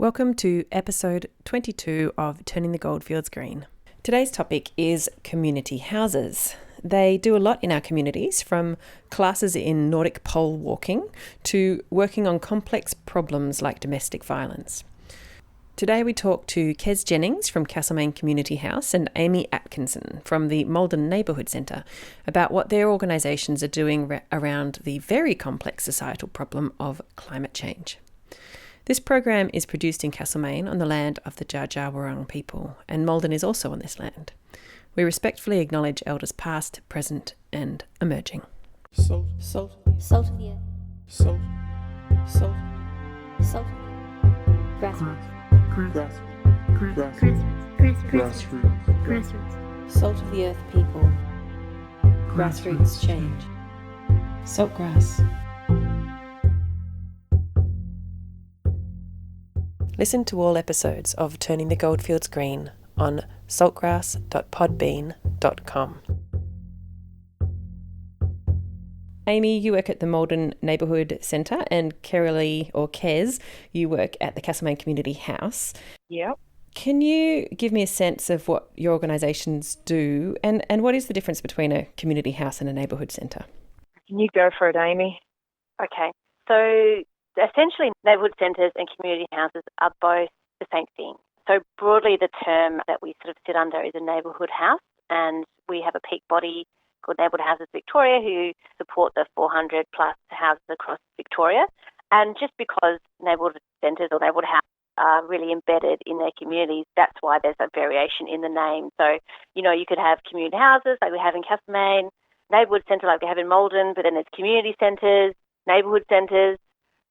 Welcome to episode 22 of Turning the Goldfields Green. Today's topic is community houses. They do a lot in our communities, from classes in Nordic pole walking to working on complex problems like domestic violence. Today we talk to Jennings from Castlemaine Community House and Amy Atkinson from the Maldon Neighbourhood Centre about what their organisations are doing around the very complex societal problem of climate change. This program is produced in Castlemaine on the land of the Dja Dja Wurrung people, and Maldon is also on this land. We respectfully acknowledge elders past, present and emerging. Salt of the earth. Salt. Grassroots. Salt of the earth people. Grassroots change. Saltgrass. Listen to all episodes of Turning the Goldfields Green on saltgrass.podbean.com. Amy, you work at the Maldon Neighbourhood Centre, and Kerrily, or Kez, you work at the Castlemaine Community House. Yep. Can you give me a sense of what your organisations do, and what is the difference between a community house and a neighbourhood centre? Can you go for it, Amy? Okay, so essentially neighbourhood centres and community houses are both the same thing. So broadly the term that we sort of sit under is a neighbourhood house, and we have a peak body called Neighbourhood Houses Victoria who support the 400 plus houses across Victoria. And just because neighbourhood centres or neighbourhood houses are really embedded in their communities, that's why there's a variation in the name. So, you could have community houses like we have in Castlemaine, neighbourhood centre like we have in Maldon, but then there's community centres, neighbourhood centres,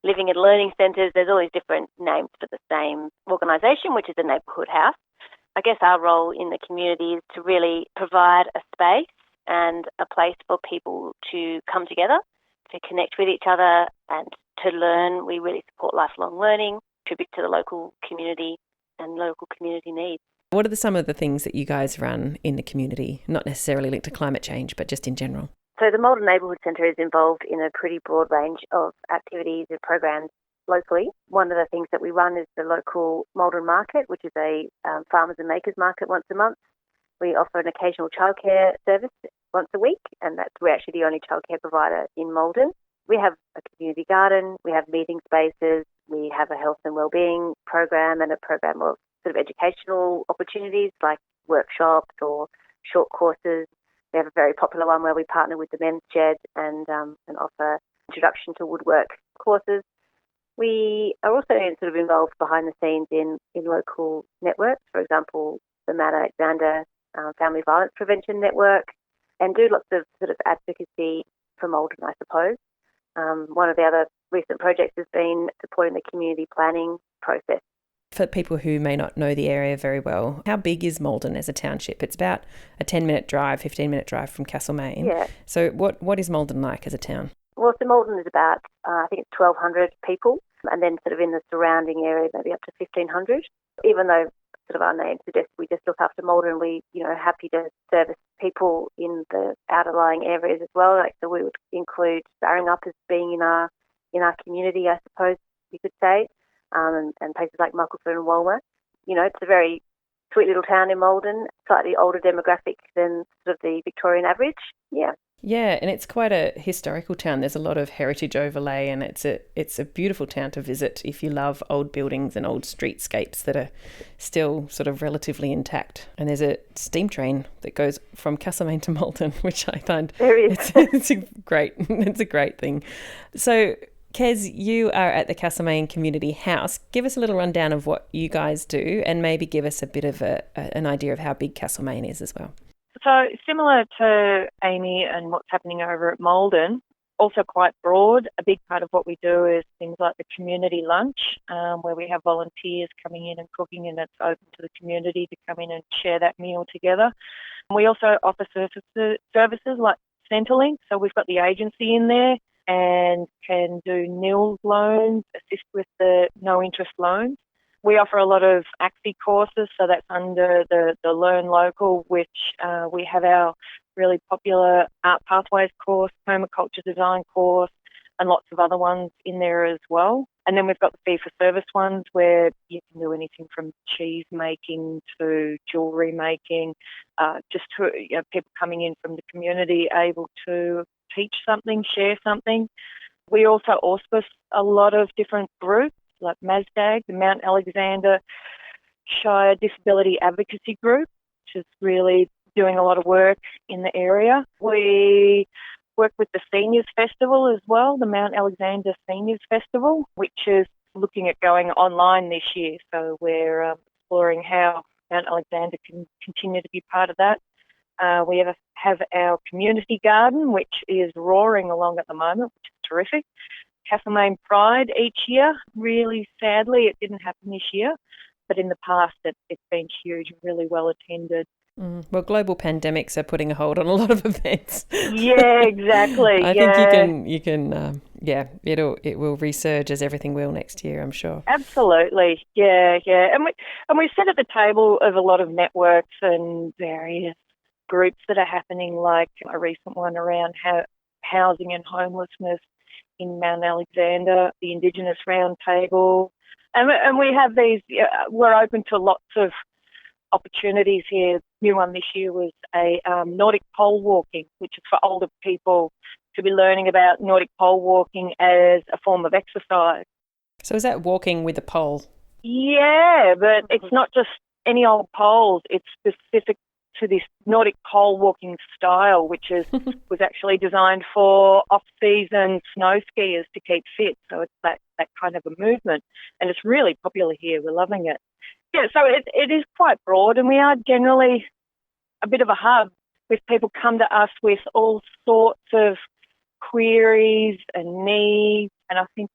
living and learning centres. There's all these different names for the same organisation, which is a neighbourhood house. I guess our role in the community is to really provide a space and a place for people to come together, to connect with each other and to learn. We really support lifelong learning, contribute to the local community and local community needs. What are some of the things that you guys run in the community, not necessarily linked to climate change, but just in general? So the Maldon Neighbourhood Centre is involved in a pretty broad range of activities and programs locally. One of the things that we run is the local Maldon Market, which is a farmers and makers market once a month. We offer an occasional childcare service once a week, and we're actually the only childcare provider in Maldon. We have a community garden, we have meeting spaces, we have a health and wellbeing program and a program of sort of educational opportunities like workshops or short courses. We have a very popular one where we partner with the Men's Shed and offer introduction to woodwork courses. We are also sort of involved behind the scenes in local networks, for example, the Matt Alexander Family Violence Prevention Network, and do lots of sort of advocacy for Maldon, I suppose. One of the other recent projects has been supporting the community planning process. For people who may not know the area very well, how big is Maldon as a township? It's about a 10-minute drive, 15-minute drive from Castlemaine. Yeah. So what is Maldon like as a town? Well, so Maldon is about, I think it's 1,200 people, and then sort of in the surrounding area, maybe up to 1,500. Even though sort of our name suggests we just look after Maldon, we, happy to service people in the outer-lying areas as well. So we would include Barringup as being in our community, I suppose you could say. And places like Muckleford and Walmer. It's a very sweet little town in Maldon, slightly older demographic than sort of the Victorian average. Yeah. Yeah, and it's quite a historical town. There's a lot of heritage overlay, and it's a beautiful town to visit if you love old buildings and old streetscapes that are still sort of relatively intact. And there's a steam train that goes from Castlemaine to Maldon, which I find it's a great thing. So Kez, you are at the Castlemaine Community House. Give us a little rundown of what you guys do, and maybe give us a bit of an idea of how big Castlemaine is as well. So similar to Amy and what's happening over at Maldon, also quite broad. A big part of what we do is things like the community lunch, where we have volunteers coming in and cooking, and it's open to the community to come in and share that meal together. We also offer services like Centrelink, so we've got the agency in there and can do nil loans, assist with the no interest loans. We offer a lot of ACFI courses, so that's under the Learn Local, which we have our really popular Art Pathways course, permaculture design course. and lots of other ones in there as well. And then we've got the fee-for-service ones where you can do anything from cheese making to jewellery making, just to, people coming in from the community able to teach something, share something. We also auspice a lot of different groups like MASDAG, the Mount Alexander Shire Disability Advocacy Group, which is really doing a lot of work in the area. We work with the Seniors Festival as well, the Mount Alexander Seniors Festival, which is looking at going online this year. So we're exploring how Mount Alexander can continue to be part of that. We have our community garden, which is roaring along at the moment, which is terrific. Castlemaine Pride each year. Really sadly, it didn't happen this year, but in the past it's been huge and really well attended. Well, global pandemics are putting a hold on a lot of events. Yeah, exactly. I think you can. It will resurge as everything will next year, I'm sure. Absolutely, yeah. And we sit at the table of a lot of networks and various groups that are happening, like a recent one around housing and homelessness in Mount Alexander, the Indigenous Roundtable, and we have these. We're open to lots of opportunities here. New one this year was a Nordic pole walking, which is for older people to be learning about Nordic pole walking as a form of exercise. So is that walking with a pole? Yeah, but it's not just any old poles. It's specific to this Nordic pole walking style, which was actually designed for off-season snow skiers to keep fit. So it's that kind of a movement, and it's really popular here. We're loving it. Yeah, so it is quite broad, and we are generally a bit of a hub with people come to us with all sorts of queries and needs. And I think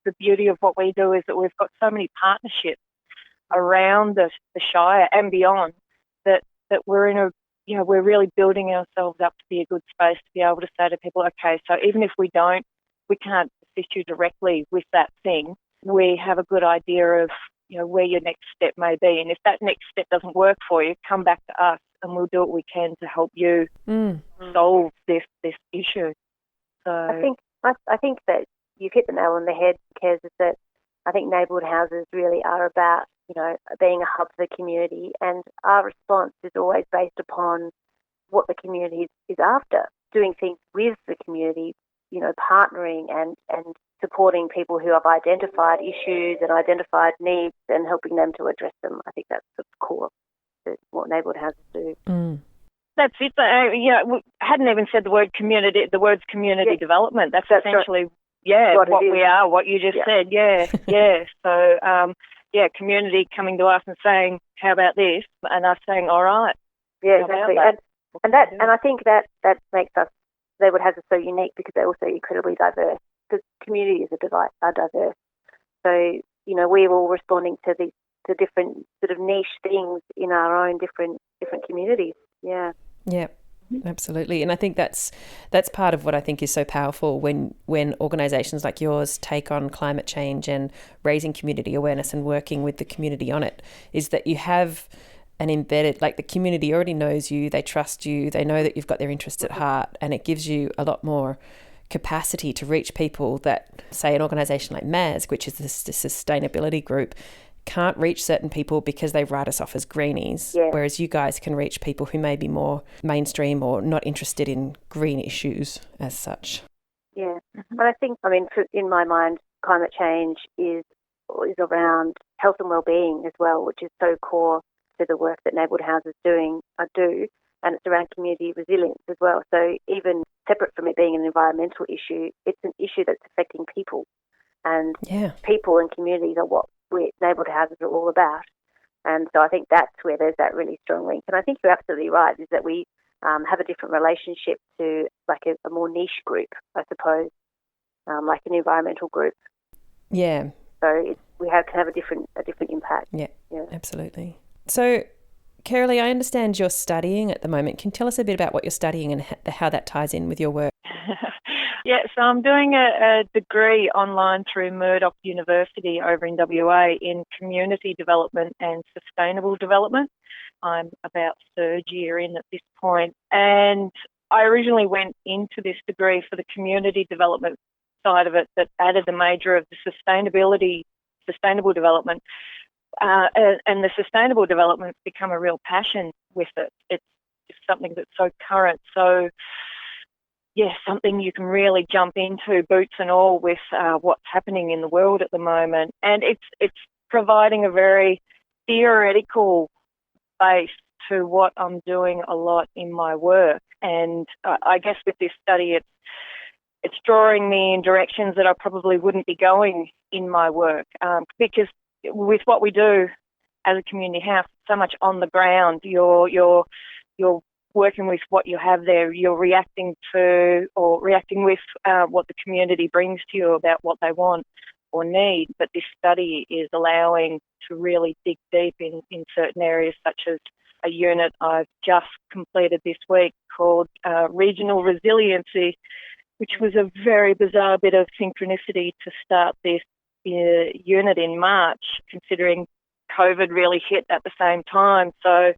the beauty of what we do is that we've got so many partnerships around the Shire and beyond that we're in we're really building ourselves up to be a good space to be able to say to people, okay, so even if we can't assist you directly with that thing, we have a good idea of where your next step may be. And if that next step doesn't work for you, come back to us and we'll do what we can to help you solve this issue. So I think that you've hit the nail on the head, Kez, is that I think neighbourhood houses really are about, being a hub for the community, and our response is always based upon what the community is after, doing things with the community, partnering and supporting people who have identified issues and identified needs and helping them to address them. I think that's the core of what neighbourhood houses do. That's it. We hadn't even said the word community. The words community development. That's essentially what we are. What you just said. Yeah. So community coming to us and saying, "How about this?" and us saying, "All right." Yeah, exactly. And I think that makes us neighbourhood houses so unique because they're also incredibly diverse. Because communities are diverse. So we're all responding to different sort of niche things in our own different communities. Yeah. Yeah, absolutely. And I think that's part of what I think is so powerful when organisations like yours take on climate change and raising community awareness and working with the community on it, is that you have an embedded, like the community already knows you, they trust you, they know that you've got their interests at heart, and it gives you a lot more capacity to reach people that, say, an organisation like MASG, which is the sustainability group, can't reach certain people because they write us off as greenies, whereas you guys can reach people who may be more mainstream or not interested in green issues as such. Yeah, and I think, in my mind, climate change is around health and well-being as well, which is so core to the work that neighbourhood houses do, and it's around community resilience as well. So even separate from it being an environmental issue, it's an issue that's affecting people, and people and communities are what neighbourhood houses are all about. And so I think that's where there's that really strong link. And I think you're absolutely right, is that we have a different relationship to like a more niche group, I suppose, like an environmental group. Yeah. So we can have a different impact. Yeah, absolutely. So, Kerrily, I understand you're studying at the moment. Can you tell us a bit about what you're studying and how that ties in with your work? Yeah, so I'm doing a degree online through Murdoch University over in WA in community development and sustainable development. I'm about third year in at this point, and I originally went into this degree for the community development side of it that added the major of the sustainable development. And the sustainable development's become a real passion with it. It's just something that's so current. So, yeah, something you can really jump into, boots and all, with what's happening in the world at the moment. And it's providing a very theoretical base to what I'm doing a lot in my work. And I guess with this study, it's drawing me in directions that I probably wouldn't be going in my work, because with what we do as a community house, so much on the ground. You're working with what you have there. You're reacting with what the community brings to you about what they want or need. But this study is allowing to really dig deep in certain areas, such as a unit I've just completed this week called Regional Resiliency, which was a very bizarre bit of synchronicity to start this unit in March, considering COVID really hit at the same time. So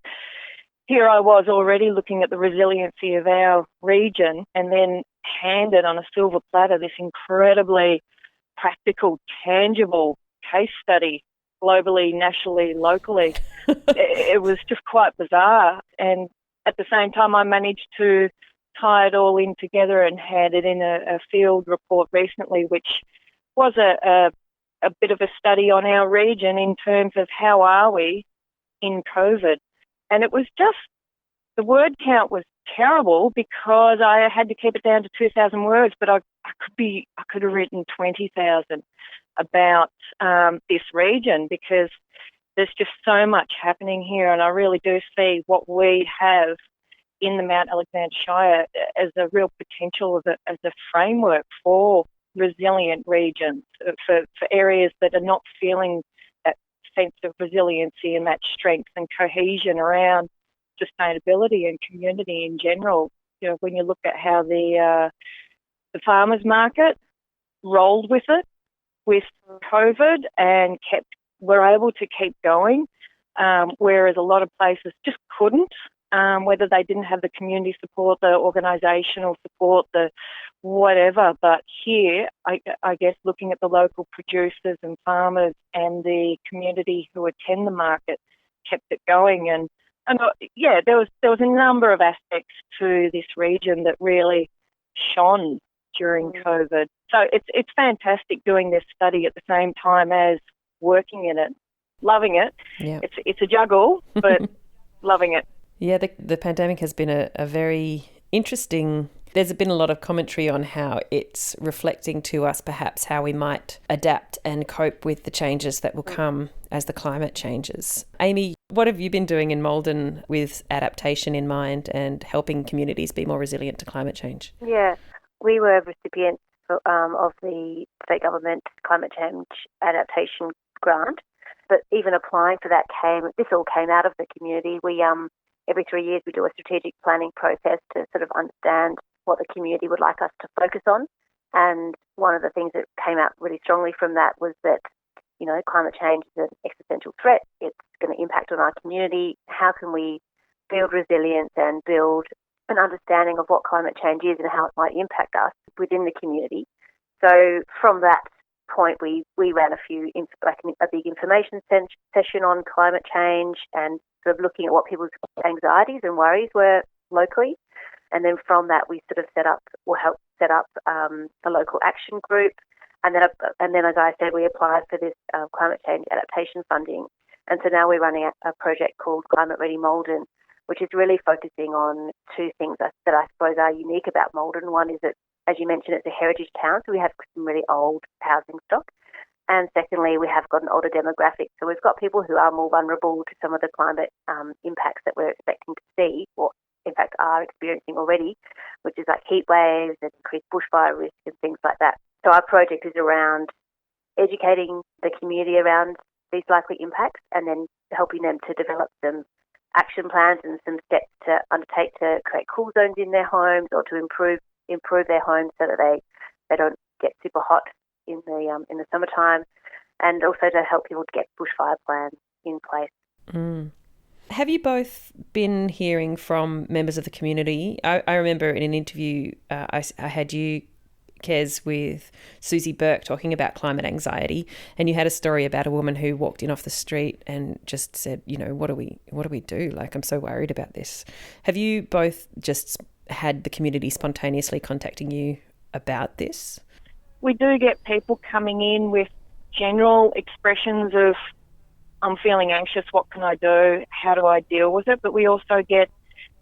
here I was already looking at the resiliency of our region, and then handed on a silver platter this incredibly practical, tangible case study, globally, nationally, locally. It was just quite bizarre. And at the same time, I managed to tie it all in together and handed in a field report recently, which was a bit of a study on our region in terms of how are we in COVID. And it was just, the word count was terrible because I had to keep it down to 2,000 words, but I could have written 20,000 about this region, because there's just so much happening here, and I really do see what we have in the Mount Alexander Shire as a real potential as a framework for resilient regions, for areas that are not feeling that sense of resiliency and that strength and cohesion around sustainability and community in general. You know, when you look at how the farmers market rolled with it, with COVID, and were able to keep going, whereas a lot of places just couldn't, whether they didn't have the community support, the organisational support, the whatever. But here, I guess looking at the local producers and farmers and the community who attend the market kept it going. And yeah, there was a number of aspects to this region that really shone during COVID. So it's fantastic doing this study at the same time as working in it, loving it. Yeah. It's a juggle, but loving it. Yeah, the pandemic has been a very interesting. There's been a lot of commentary on how it's reflecting to us perhaps how we might adapt and cope with the changes that will come as the climate changes. Amy, what have you been doing in Maldon with adaptation in mind and helping communities be more resilient to climate change? Yeah, we were recipients of the state government climate change adaptation grant, but even applying for that this all came out of the community. We every 3 years we do a strategic planning process to sort of understand what the community would like us to focus on. And one of the things that came out really strongly from that was that, you know, climate change is an existential threat. It's going to impact on our community. How can we build resilience and build an understanding of what climate change is and how it might impact us within the community? So from that point, we ran a big information session on climate change and sort of looking at what people's anxieties and worries were locally. And then from that, we sort of helped set up a local action group. And then, as I said, we applied for this climate change adaptation funding. And so now we're running a project called Climate Ready Maldon, which is really focusing on two things that I suppose are unique about Maldon. One is that, as you mentioned, it's a heritage town, so we have some really old housing stock. And secondly, we have got an older demographic. So we've got people who are more vulnerable to some of the climate impacts that we're expecting to see, or in fact are experiencing already, which is like heat waves and increased bushfire risk and things like that. So our project is around educating the community around these likely impacts and then helping them to develop some action plans and some steps to undertake to create cool zones in their homes or to improve their homes so that they don't get super hot in the summertime, and also to help people to get bushfire plans in place. Mm. Have you both been hearing from members of the community? I remember in an interview I had you Kes, with Susie Burke talking about climate anxiety, and you had a story about a woman who walked in off the street and just said, what do we do? Like, I'm so worried about this. Have you both just had the community spontaneously contacting you about this? We do get people coming in with general expressions of, I'm feeling anxious, what can I do? How do I deal with it? But we also get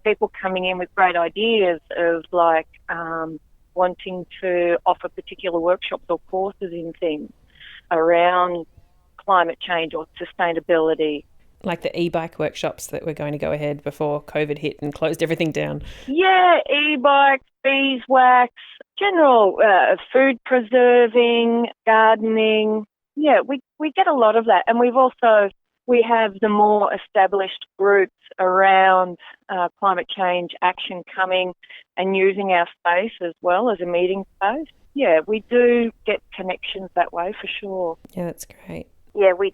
people coming in with great ideas of wanting to offer particular workshops or courses in things around climate change or sustainability. Like the e-bike workshops that were going to go ahead before COVID hit and closed everything down. Yeah, e-bikes, beeswax, general food preserving, gardening. Yeah, we get a lot of that. And we have the more established groups around climate change action coming and using our space as well as a meeting space. Yeah, we do get connections that way for sure. Yeah, that's great. Yeah, we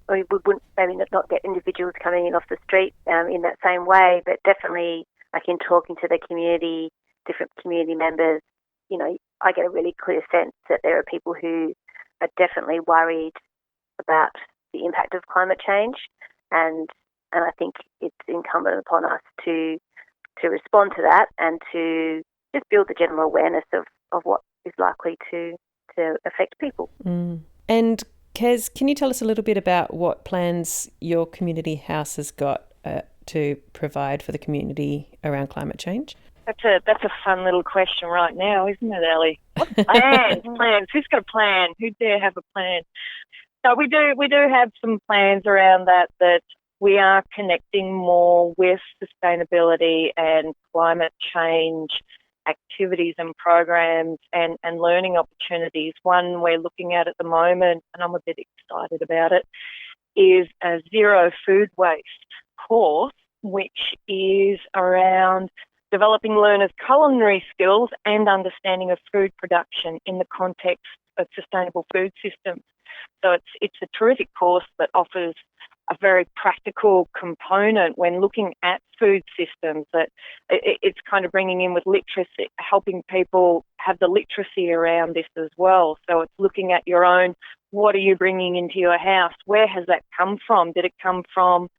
wouldn't maybe not get individuals coming in off the street in that same way, but definitely like in talking to the community, different community members, I get a really clear sense that there are people who are definitely worried about the impact of climate change, and I think it's incumbent upon us to respond to that and to just build the general awareness of what is likely to affect people. Mm. And Kes, can you tell us a little bit about what plans your community house has got to provide for the community around climate change? That's a fun little question right now, isn't it, Ellie? What plans? Who's got a plan? Who dare have a plan? So we do have some plans around that we are connecting more with sustainability and climate change activities and programs and learning opportunities. One we're looking at the moment, and I'm a bit excited about it, is a zero food waste course, which is around developing learners' culinary skills and understanding of food production in the context of sustainable food systems. So it's a terrific course that offers a very practical component when looking at food systems. That it's kind of bringing in with literacy, helping people have the literacy around this as well. So it's looking at your own, what are you bringing into your house? Where has that come from? Did it come from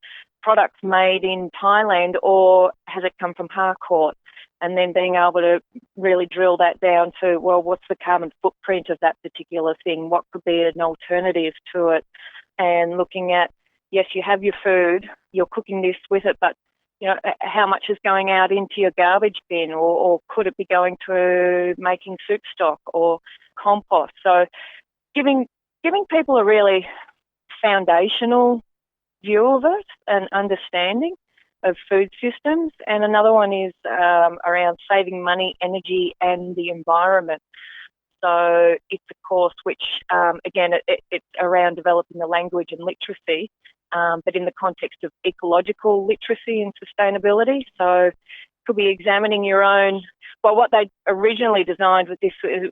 products made in Thailand, or has it come from Harcourt? And then being able to really drill that down to, well, what's the carbon footprint of that particular thing? What could be an alternative to it? And looking at, yes, you have your food, you're cooking this with it, but how much is going out into your garbage bin, or could it be going to making soup stock or compost? So giving people a really foundational view of it and understanding of food systems. And another one is around saving money, energy and the environment. So it's a course which, again, it's around developing the language and literacy, but in the context of ecological literacy and sustainability. So it could be examining your own, well, what they originally designed with this is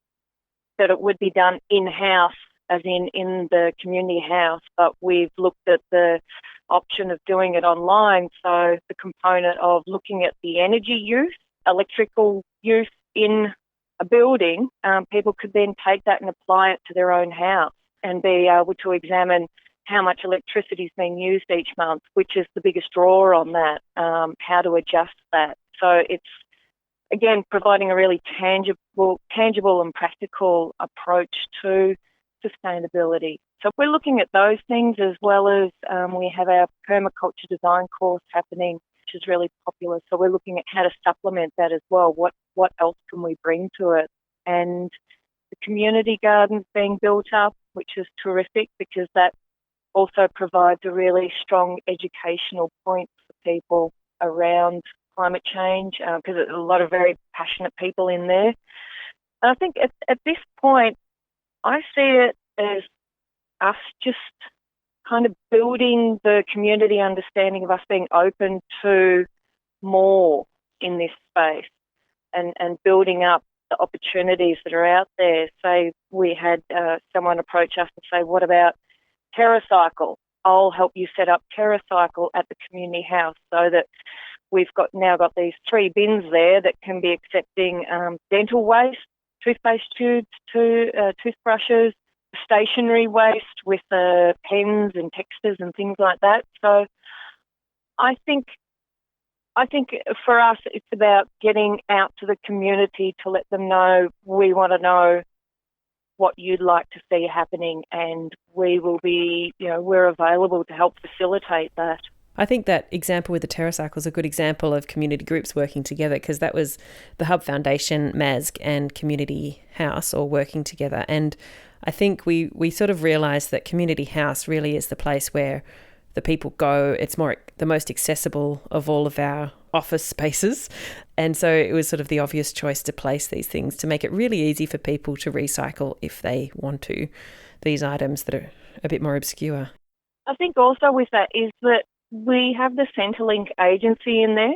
that it would be done in-house, as in the community house, but we've looked at the option of doing it online. So the component of looking at the energy use, electrical use in a building, people could then take that and apply it to their own house and be able to examine how much electricity is being used each month, which is the biggest draw on that, how to adjust that. So it's, again, providing a really tangible and practical approach to sustainability. So we're looking at those things, as well as we have our permaculture design course happening, which is really popular. So we're looking at how to supplement that as well. What else can we bring to it? And the community gardens being built up, which is terrific, because that also provides a really strong educational point for people around climate change, because there's a lot of very passionate people in there. And I think at this point, I see it as us just kind of building the community understanding of us being open to more in this space and building up the opportunities that are out there. Say we had someone approach us and say, what about TerraCycle? I'll help you set up TerraCycle at the community house, so that we've now got these 3 bins there that can be accepting dental waste toothpaste tubes to toothbrushes, stationery waste with pens and textures and things like that. So I think for us it's about getting out to the community to let them know we want to know what you'd like to see happening, and we will be, we're available to help facilitate that. I think that example with the TerraCycle is a good example of community groups working together, because that was the Hub Foundation, MASG and Community House all working together. And I think we sort of realised that Community House really is the place where the people go. It's the most accessible of all of our office spaces. And so it was sort of the obvious choice to place these things to make it really easy for people to recycle if they want to, these items that are a bit more obscure. I think also with that is that we have the Centrelink agency in there.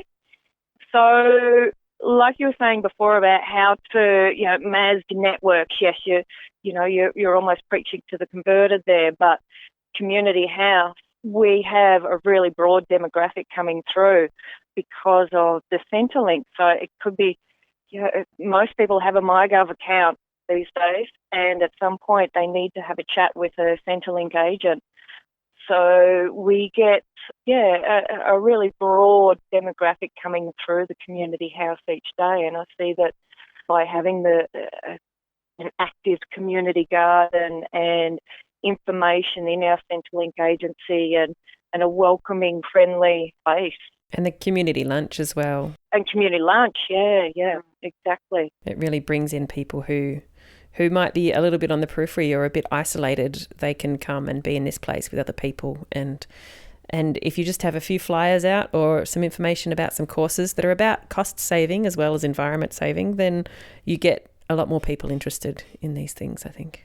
So like you were saying before about how to, MASG networks, yes, you're almost preaching to the converted there, but Community House, we have a really broad demographic coming through because of the Centrelink. So it could be, most people have a MyGov account these days, and at some point they need to have a chat with a Centrelink agent. So we get, a really broad demographic coming through the Community House each day. And I see that by having an active community garden and information in our Centrelink agency and a welcoming, friendly place. And the community lunch as well. And community lunch, yeah, exactly. It really brings in people who might be a little bit on the periphery or a bit isolated. They can come and be in this place with other people. And if you just have a few flyers out or some information about some courses that are about cost saving as well as environment saving, then you get a lot more people interested in these things, I think.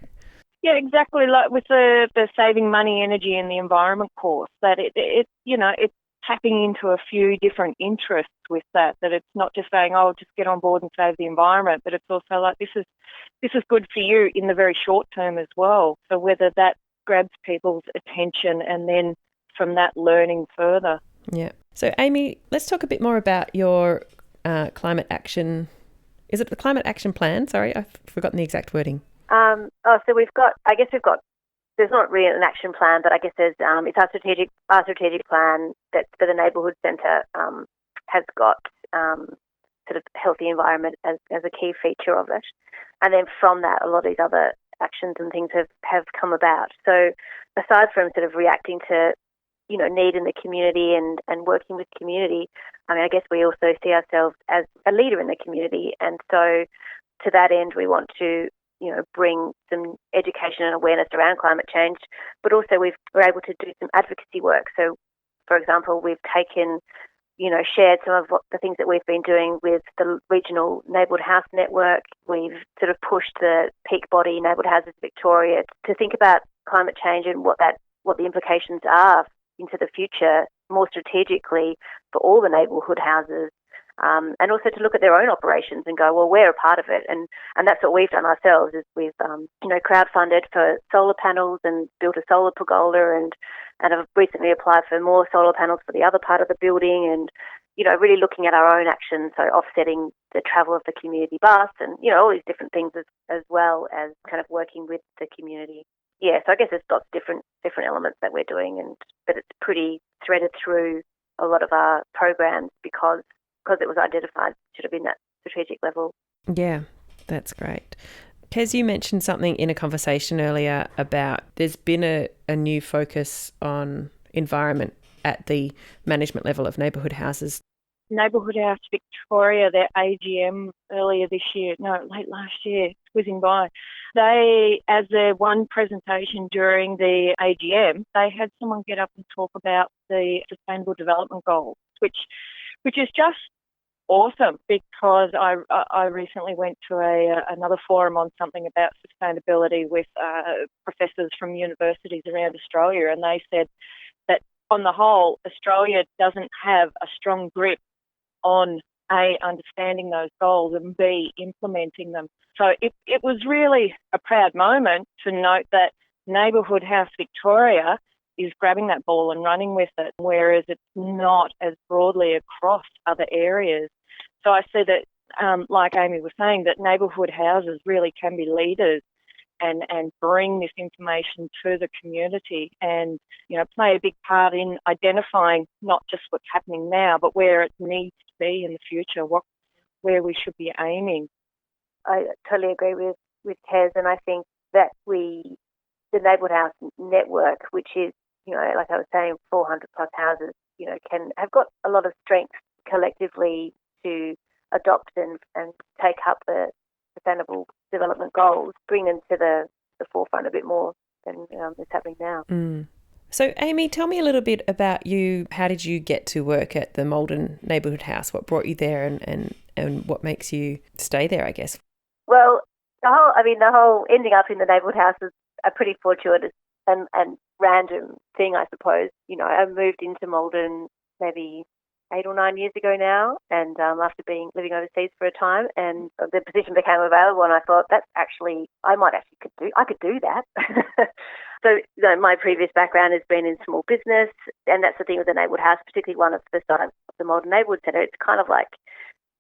Yeah, exactly. Like with the saving money, energy and the environment course, that it's tapping into a few different interests with that it's not just saying, oh, just get on board and save the environment, but it's also like this is good for you in the very short term as well. So whether that grabs people's attention and then from that learning further. Yeah. So Amy, let's talk a bit more about your climate action. Is it the climate action plan? Sorry, I've forgotten the exact wording. So we've got, there's not really an action plan, but I guess there's, it's our strategic plan that for the Neighbourhood Centre has got sort of healthy environment as a key feature of it. And then from that, a lot of these other actions and things have come about. So aside from sort of reacting to, need in the community and working with community, I guess we also see ourselves as a leader in the community. And so to that end, we want to bring some education and awareness around climate change, but also we're able to do some advocacy work. So, for example, we've taken, shared some of the things that we've been doing with the regional Neighbourhood House network. We've sort of pushed the peak body, Neighbourhood Houses Victoria, to think about climate change and what the implications are into the future more strategically for all the neighbourhood houses. And also to look at their own operations and go, well, we're a part of it. And that's what we've done ourselves is we've, crowdfunded for solar panels and built a solar pergola and have recently applied for more solar panels for the other part of the building and, really looking at our own actions, so offsetting the travel of the community bus and, all these different things as well as kind of working with the community. Yeah, so I guess there's lots of different elements that we're doing, but it's pretty threaded through a lot of our programs because it was identified should have been that strategic level. Yeah, that's great. Kez, you mentioned something in a conversation earlier about there's been a new focus on environment at the management level of neighbourhood houses. Neighbourhood House Victoria, their AGM late last year, whizzing by. They, as their one presentation during the AGM, they had someone get up and talk about the Sustainable Development Goals, which is just awesome because I recently went to another forum on something about sustainability with professors from universities around Australia, and they said that on the whole, Australia doesn't have a strong grip on A, understanding those goals and B, implementing them. So it was really a proud moment to note that Neighbourhood House Victoria is grabbing that ball and running with it, whereas it's not as broadly across other areas. So I see that like Amy was saying, that neighbourhood houses really can be leaders and bring this information to the community and, play a big part in identifying not just what's happening now, but where it needs to be in the future, where we should be aiming. I totally agree with Kez, and I think that the Neighbourhood House network, which is, like I was saying, 400 plus houses, have got a lot of strength collectively to adopt and take up the Sustainable Development Goals, bring them to the forefront a bit more than is happening now. Mm. So, Amy, tell me a little bit about you. How did you get to work at the Maldon Neighbourhood House? What brought you there and what makes you stay there, I guess? Well, the whole ending up in the Neighbourhood House was a pretty fortuitous and random thing, I suppose. I moved into Maldon maybe 8 or 9 years ago now, and after living overseas for a time, and the position became available, and I thought I could do that. So, my previous background has been in small business, and that's the thing with the Neighbourhood House, particularly one of the sites of the Maldon Neighbourhood Centre. It's kind of like,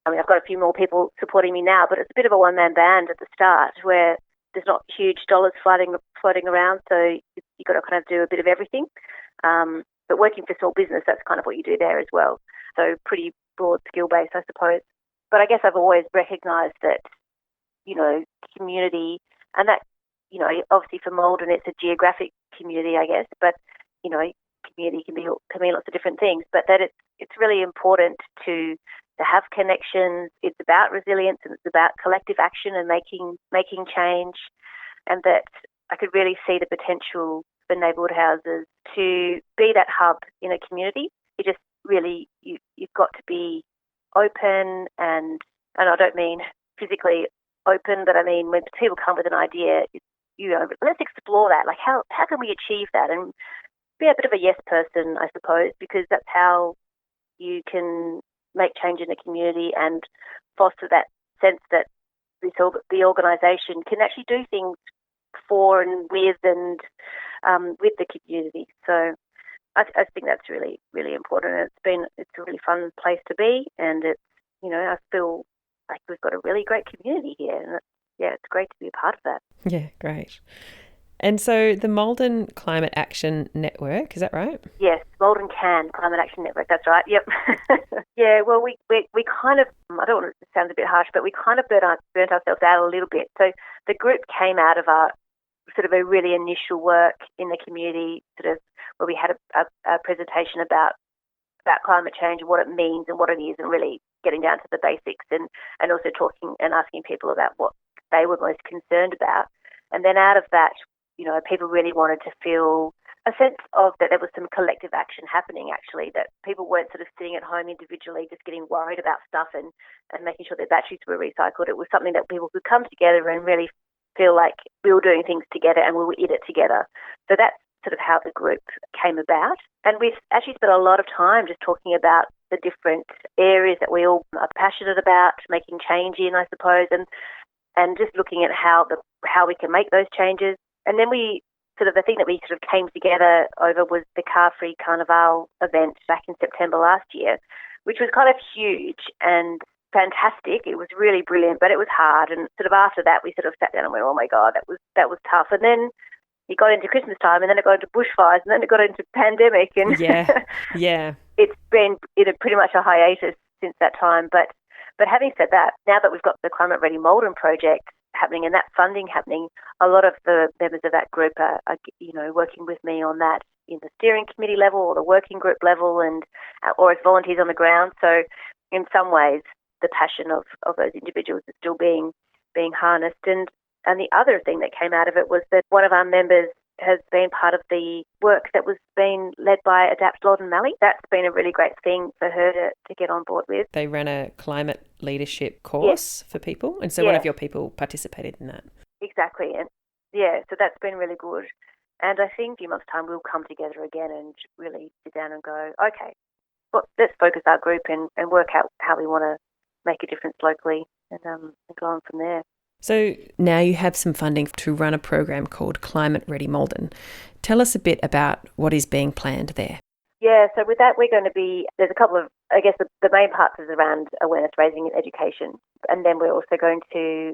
I've got a few more people supporting me now, but it's a bit of a one-man band at the start where there's not huge dollars floating around, so you've got to kind of do a bit of everything. But working for small business, that's kind of what you do there as well. So pretty broad skill base, I suppose. But I guess I've always recognised that, community, and that, obviously for Maldon it's a geographic community, I guess, but, community can mean lots of different things, but that it's really important to have connections. It's about resilience and it's about collective action and making change, and that I could really see the potential for neighbourhood houses to be that hub in a community. You just really, you've got to be open, and I don't mean physically open, but I mean when people come with an idea, let's explore that. Like how can we achieve that? And be a bit of a yes person, I suppose, because that's how you can make change in the community and foster that sense that the organisation can actually do things for and with the community. So I think that's really, really important. And it's a really fun place to be, and it's, I feel like we've got a really great community here, and it's great to be a part of that. Yeah, great. And so the Maldon Climate Action Network, is that right? Yes, Maldon Climate Action Network, that's right, yep. Yeah, well, we kind of, I don't want to sound a bit harsh, but we kind of burnt ourselves out a little bit. So the group came out of our sort of a really initial work in the community, sort of where we had a presentation about climate change and what it means and what it is, and really getting down to the basics, and also talking and asking people about what they were most concerned about. And then out of that, people really wanted to feel a sense of that there was some collective action happening, actually, that people weren't sort of sitting at home individually just getting worried about stuff and making sure their batteries were recycled. It was something that people could come together and really feel like we were doing things together and we were in it together. So that's sort of how the group came about. And we've actually spent a lot of time just talking about the different areas that we all are passionate about making change in, I suppose, and just looking at how we can make those changes. And then the thing that we sort of came together over was the Car-Free Carnival event back in September last year, which was kind of huge and fantastic. It was really brilliant, but it was hard. And sort of after that, we sort of sat down and went, oh my God, that was tough. And then it got into Christmas time, and then it got into bushfires, and then it got into pandemic. And yeah. It's been pretty much a hiatus since that time. But having said that, now that we've got the Climate Ready Maldon project happening and that funding happening, a lot of the members of that group are working with me on that in the steering committee level or the working group level, and or as volunteers on the ground. So in some ways, the passion of those individuals is still being harnessed. And the other thing that came out of it was that one of our members has been part of the work that was being led by Adapt Lord Malley. That's been a really great thing for her to get on board with. They ran a climate leadership course for people, and so one of your people participated in that. Exactly, and so that's been really good. And I think in a few months' time we'll come together again and really sit down and go, okay, well, let's focus our group and work out how we want to make a difference locally, and go on from there. So now you have some funding to run a program called Climate Ready Maldon. Tell us a bit about what is being planned there. Yeah, so with that, there's a couple of, I guess the main parts is around awareness raising and education. And then we're also going to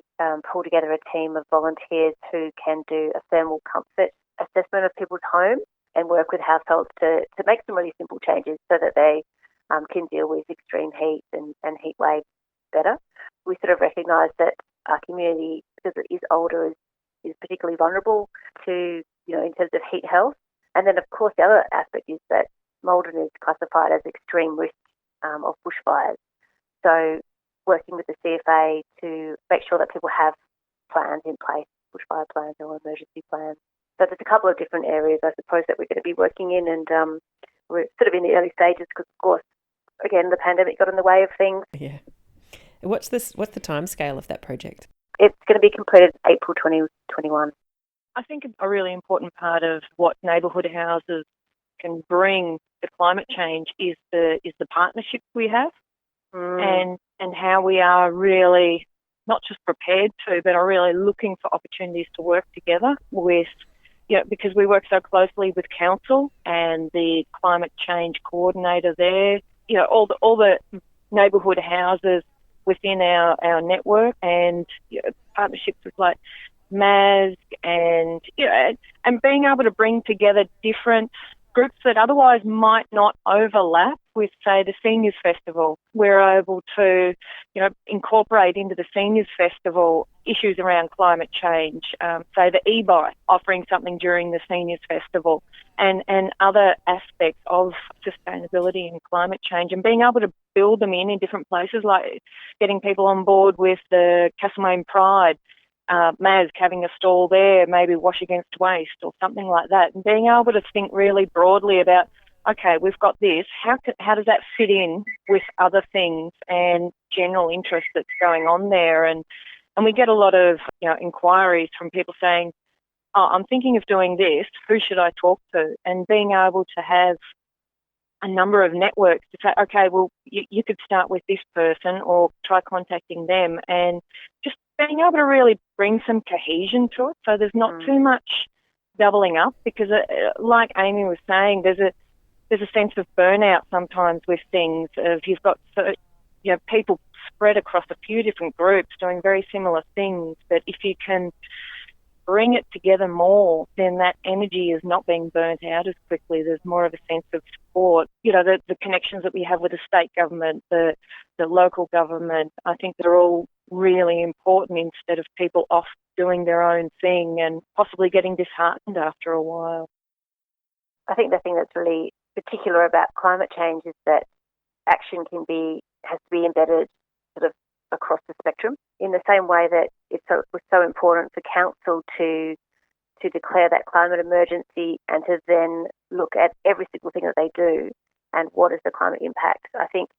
pull together a team of volunteers who can do a thermal comfort assessment of people's homes and work with households to make some really simple changes so that they can deal with extreme heat and heat waves better. We sort of recognise that our community, because it is older, is particularly vulnerable to, in terms of heat health. And then, of course, the other aspect is that Maldon is classified as extreme risk of bushfires. So working with the CFA to make sure that people have plans in place, bushfire plans or emergency plans. So there's a couple of different areas, I suppose, that we're going to be working in, and we're sort of in the early stages because, of course, again, the pandemic got in the way of things. Yeah. What's the timescale of that project? It's going to be completed April 2021. I think a really important part of what Neighbourhood Houses can bring to climate change is the partnerships we have, and how we are really not just prepared to, but are really looking for opportunities to work together with, because we work so closely with council and the climate change coordinator there, all the neighbourhood houses within our network, and partnerships with like MAS and being able to bring together different groups that otherwise might not overlap with, say, the Seniors Festival. We're able to, incorporate into the Seniors Festival issues around climate change, say the e-bike, offering something during the Seniors Festival, and other aspects of sustainability and climate change, and being able to build them in different places, like getting people on board with the Castlemaine Pride, MAS having a stall there, maybe Wash Against Waste or something like that, and being able to think really broadly about, okay, we've got this, how does that fit in with other things and general interest that's going on there? And we get a lot of inquiries from people saying, oh, I'm thinking of doing this, who should I talk to? And being able to have a number of networks to say, okay, well, you could start with this person or try contacting them, and just being able to really bring some cohesion to it, so there's not too much doubling up, because like Amy was saying, there's a sense of burnout sometimes with things. Of you've got people spread across a few different groups doing very similar things, but if you can bring it together more, then that energy is not being burnt out as quickly. There's more of a sense of support. The connections that we have with the state government, the local government, I think they're all really important, instead of people off doing their own thing and possibly getting disheartened after a while. I think the thing that's really particular about climate change is that action has to be embedded sort of across the spectrum, in the same way that it was so important for council to declare that climate emergency and to then look at every single thing that they do and what is the climate impact. I think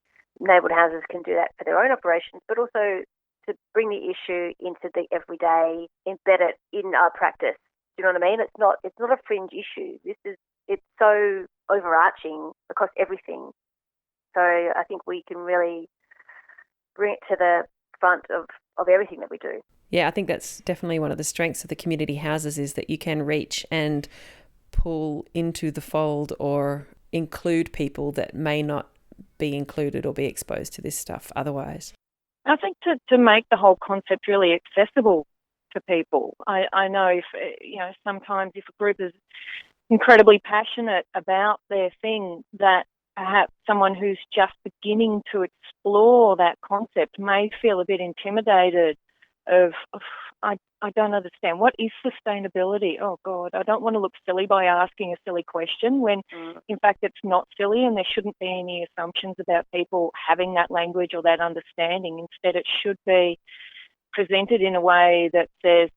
neighbourhood houses can do that for their own operations, but also to bring the issue into the everyday, embed it in our practice. Do you know what I mean? It's not a fringe issue. It's so overarching across everything. So I think we can really bring it to the front of everything that we do. Yeah, I think that's definitely one of the strengths of the community houses, is that you can reach and pull into the fold or include people that may not be included or be exposed to this stuff otherwise. I think to make the whole concept really accessible to people. I know if sometimes if a group is incredibly passionate about their thing, that perhaps someone who's just beginning to explore that concept may feel a bit intimidated of I don't understand. What is sustainability? Oh, God, I don't want to look silly by asking a silly question when, in fact, it's not silly, and there shouldn't be any assumptions about people having that language or that understanding. Instead, it should be presented in a way that says,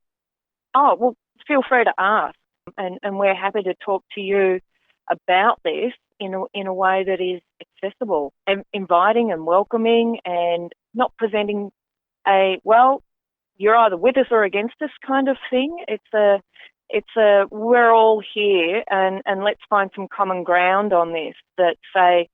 oh, well, feel free to ask, and we're happy to talk to you about this in a way that is accessible and inviting and welcoming, and not presenting you're either with us or against us kind of thing. It's a we're all here and let's find some common ground on this, that say,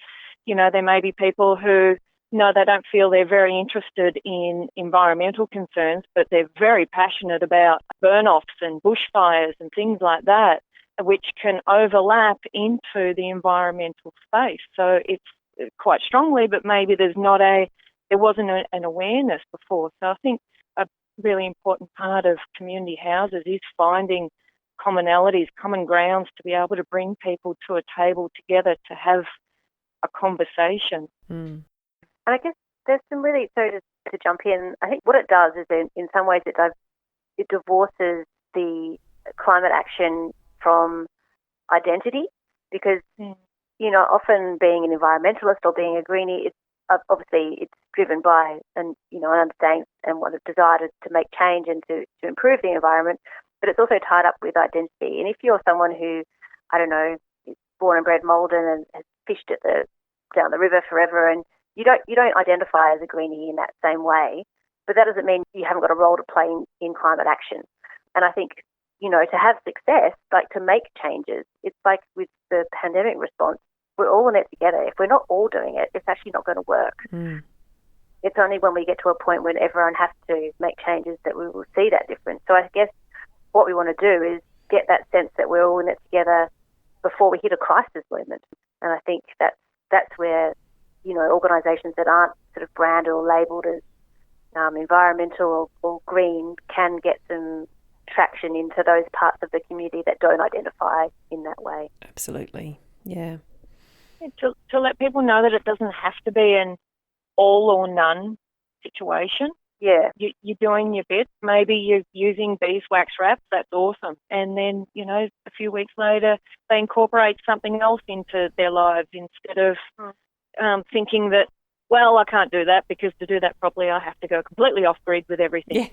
there may be people who, no, they don't feel they're very interested in environmental concerns, but they're very passionate about burn-offs and bushfires and things like that. which can overlap into the environmental space. So it's quite strongly, but maybe there wasn't an awareness before. So I think a really important part of community houses is finding commonalities, common grounds to be able to bring people to a table together to have a conversation. And I guess there's some really, so to jump in, I think what it does is in some ways it divorces the climate action from identity, because, often being an environmentalist or being a greenie, it's driven by an understanding and what a desire to make change and to improve the environment, but it's also tied up with identity. And if you're someone who, I don't know, is born and bred Maldon and has fished down the river forever, and you don't identify as a greenie in that same way, but that doesn't mean you haven't got a role to play in climate action. And I think, to have success, like to make changes, it's like with the pandemic response, we're all in it together. If we're not all doing it, it's actually not going to work. It's only when we get to a point when everyone has to make changes that we will see that difference. So I guess what we want to do is get that sense that we're all in it together before we hit a crisis moment. And I think that's where, organisations that aren't sort of branded or labelled as environmental or green can get some traction into those parts of the community that don't identify in that way. Absolutely, yeah. To let people know that it doesn't have to be an all or none situation. Yeah. You're doing your bit. Maybe you're using beeswax wraps. That's awesome. And then, a few weeks later, they incorporate something else into their lives instead of thinking that, well, I can't do that because to do that properly, I have to go completely off grid with everything. Yeah.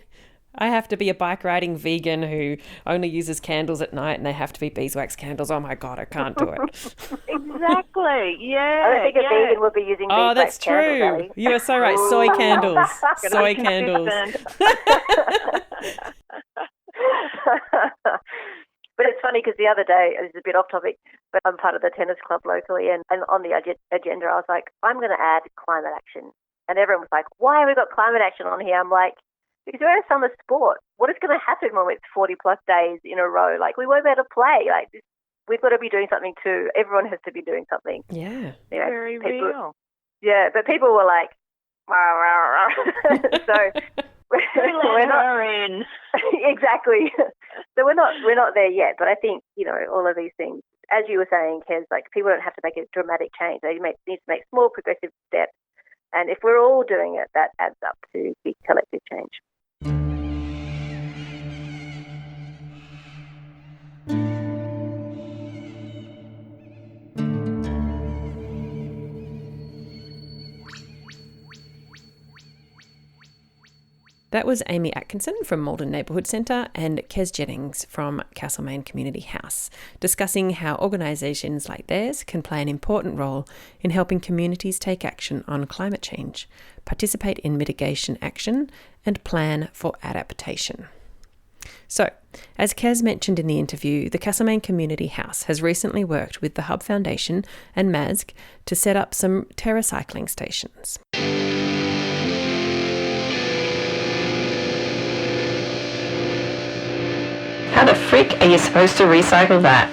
I have to be a bike riding vegan who only uses candles at night, and they have to be beeswax candles. Oh my God, I can't do it. Exactly. Yeah. I don't think a vegan would be using beeswax Oh, that's true. candles, You are so right. Soy candles. Soy candles. But it's funny because the other day, it's a bit off topic, but I'm part of the tennis club locally, and on the agenda, I was like, I'm going to add climate action. And everyone was like, why have we got climate action on here? I'm like, because we're a summer sport. What is going to happen when it's 40 plus days in a row? Like, we won't be able to play. Like, we've got to be doing something too. Everyone has to be doing something. Yeah. Very real. Yeah, but people were like, rah, rah, rah. So we're not in. Exactly. So we're not there yet. But I think, all of these things, as you were saying, Kez, like, people don't have to make a dramatic change. They need to make small progressive steps. And if we're all doing it, that adds up to big collective change. That was Amy Atkinson from Maldon Neighbourhood Centre and Kez Jennings from Castlemaine Community House, discussing how organisations like theirs can play an important role in helping communities take action on climate change, participate in mitigation action, and plan for adaptation. So, as Kez mentioned in the interview, the Castlemaine Community House has recently worked with the Hub Foundation and MASG to set up some TerraCycling stations. How the frick are you supposed to recycle that?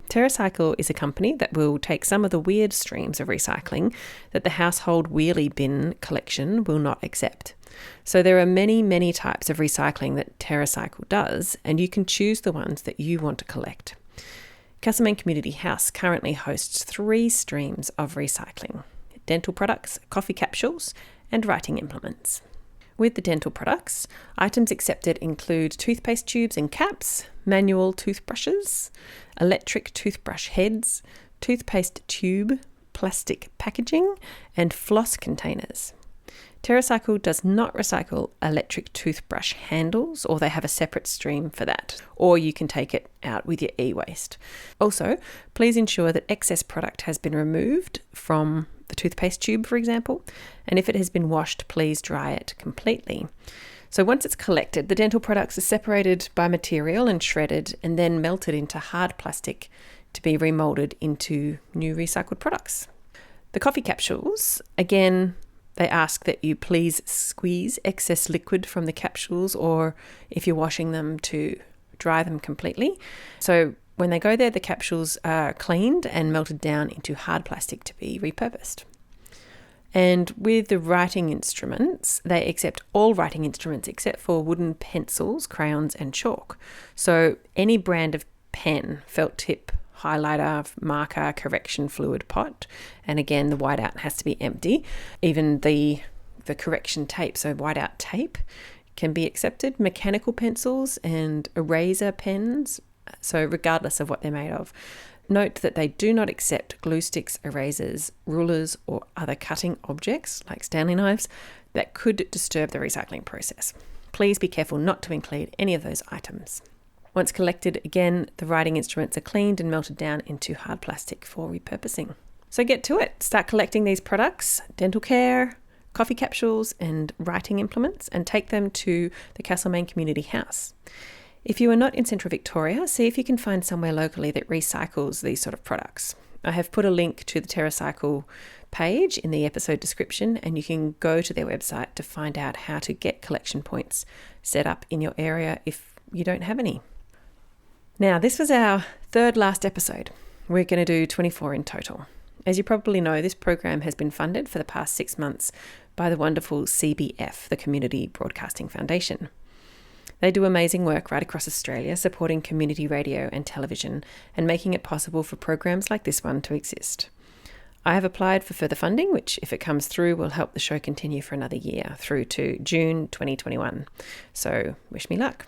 TerraCycle is a company that will take some of the weird streams of recycling that the household wheelie bin collection will not accept. So there are many, many types of recycling that TerraCycle does, and you can choose the ones that you want to collect. Castlemaine Community House currently hosts 3 streams of recycling: dental products, coffee capsules, and writing implements. With the dental products, items accepted include toothpaste tubes and caps, manual toothbrushes, electric toothbrush heads, toothpaste tube, plastic packaging, and floss containers. TerraCycle does not recycle electric toothbrush handles, or they have a separate stream for that, or you can take it out with your e-waste. Also, please ensure that excess product has been removed from the toothpaste tube, for example, and if it has been washed, please dry it completely. So once it's collected, the dental products are separated by material and shredded and then melted into hard plastic to be remoulded into new recycled products. The coffee capsules, again, They ask that you please squeeze excess liquid from the capsules, or if you're washing them, to dry them completely. So when they go there, the capsules are cleaned and melted down into hard plastic to be repurposed. And with the writing instruments, they accept all writing instruments except for wooden pencils, crayons and chalk. So any brand of pen, felt tip, highlighter, marker, correction fluid pot, and again the whiteout has to be empty. Even the correction tape, so whiteout tape, can be accepted. Mechanical pencils and eraser pens, so regardless of what they're made of. Note that they do not accept glue sticks, erasers, rulers or other cutting objects like Stanley knives that could disturb the recycling process. Please be careful not to include any of those items. Once collected, again, the writing instruments are cleaned and melted down into hard plastic for repurposing. So get to it. Start collecting these products, dental care, coffee capsules and writing implements, and take them to the Castlemaine Community House. If you are not in Central Victoria, see if you can find somewhere locally that recycles these sort of products. I have put a link to the TerraCycle page in the episode description, and you can go to their website to find out how to get collection points set up in your area if you don't have any. Now, this was our third last episode. We're going to do 24 in total. As you probably know, this program has been funded for the past 6 months by the wonderful CBF, the Community Broadcasting Foundation. They do amazing work right across Australia, supporting community radio and television and making it possible for programs like this one to exist. I have applied for further funding, which, if it comes through, will help the show continue for another year through to June 2021. So wish me luck.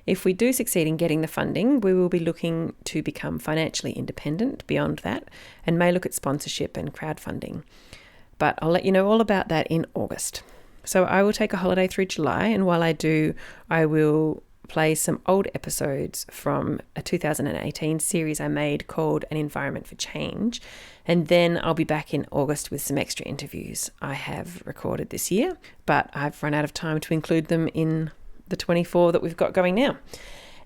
If we do succeed in getting the funding, we will be looking to become financially independent beyond that and may look at sponsorship and crowdfunding. But I'll let you know all about that in August. So I will take a holiday through July, and while I do, I will play some old episodes from a 2018 series I made called An Environment for Change, and then I'll be back in August with some extra interviews I have recorded this year, but I've run out of time to include them in the 24 that we've got going now.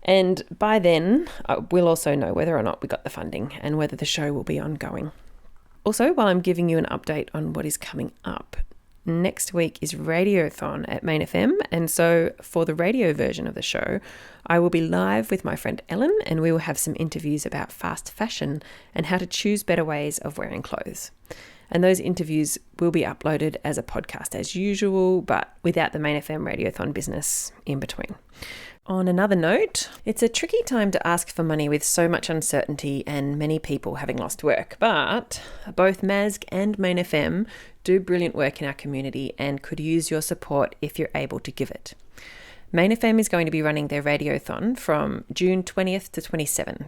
And by then, we'll also know whether or not we got the funding and whether the show will be ongoing. Also, while I'm giving you an update on what is coming up, next week is Radiothon at Main FM, and so for the radio version of the show, I will be live with my friend Ellen, and we will have some interviews about fast fashion and how to choose better ways of wearing clothes. And those interviews will be uploaded as a podcast as usual, but without the Main FM Radiothon business in between. On another note, it's a tricky time to ask for money with so much uncertainty and many people having lost work, but both MASG and Main FM do brilliant work in our community and could use your support if you're able to give it. Main FM is going to be running their Radiothon from June 20th to 27th,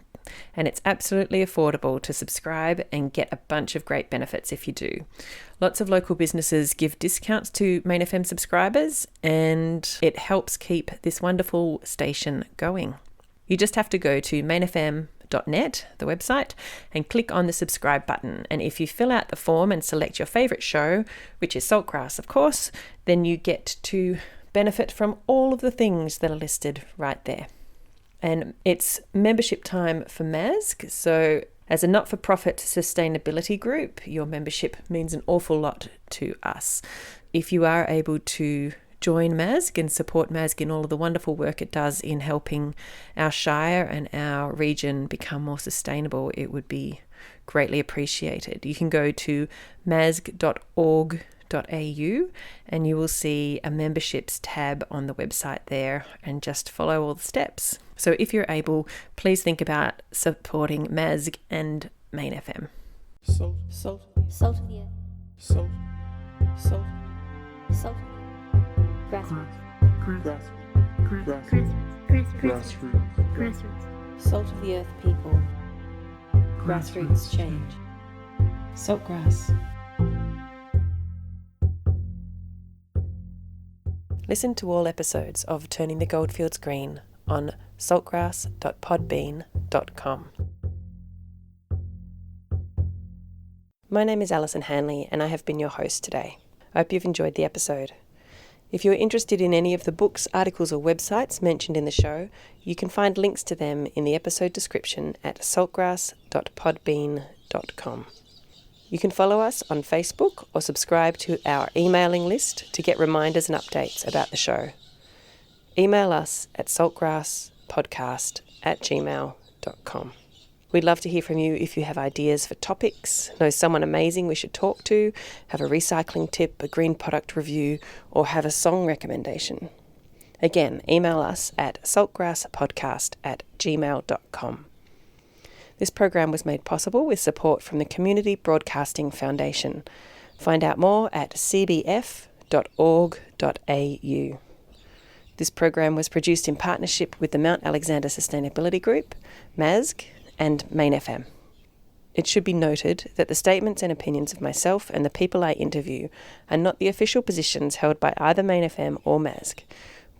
and it's absolutely affordable to subscribe and get a bunch of great benefits if you do. Lots of local businesses give discounts to Main FM subscribers, and it helps keep this wonderful station going. You just have to go to mainfm.net, the website, and click on the subscribe button. And if you fill out the form and select your favourite show, which is Saltgrass, of course, then you get to benefit from all of the things that are listed right there. And it's membership time for MASG, so as a not-for-profit sustainability group, your membership means an awful lot to us. If you are able to join MASG and support MASG in all of the wonderful work it does in helping our shire and our region become more sustainable, it would be greatly appreciated. You can go to masg.org.au and you will see a memberships tab on the website there, and just follow all the steps. So if you're able, please think about supporting MASG and Main FM. Salt of the earth. Salt. Grassroots. Salt of the earth people. Grassroots change. Saltgrass. Listen to all episodes of Turning the Goldfields Green on saltgrass.podbean.com. My name is Alison Hanley, and I have been your host today. I hope you've enjoyed the episode. If you're interested in any of the books, articles or websites mentioned in the show, you can find links to them in the episode description at saltgrass.podbean.com. You can follow us on Facebook or subscribe to our emailing list to get reminders and updates about the show. Email us at saltgrasspodcast@gmail.com. We'd love to hear from you if you have ideas for topics, know someone amazing we should talk to, have a recycling tip, a green product review, or have a song recommendation. Again, email us at saltgrasspodcast@gmail.com. This program was made possible with support from the Community Broadcasting Foundation. Find out more at cbf.org.au. This program was produced in partnership with the Mount Alexander Sustainability Group, MASG, and Main FM. It should be noted that the statements and opinions of myself and the people I interview are not the official positions held by either Main FM or MASG.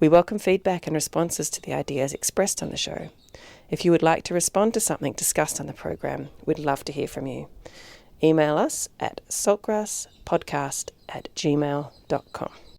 We welcome feedback and responses to the ideas expressed on the show. If you would like to respond to something discussed on the program, we'd love to hear from you. Email us at saltgrasspodcast@gmail.com.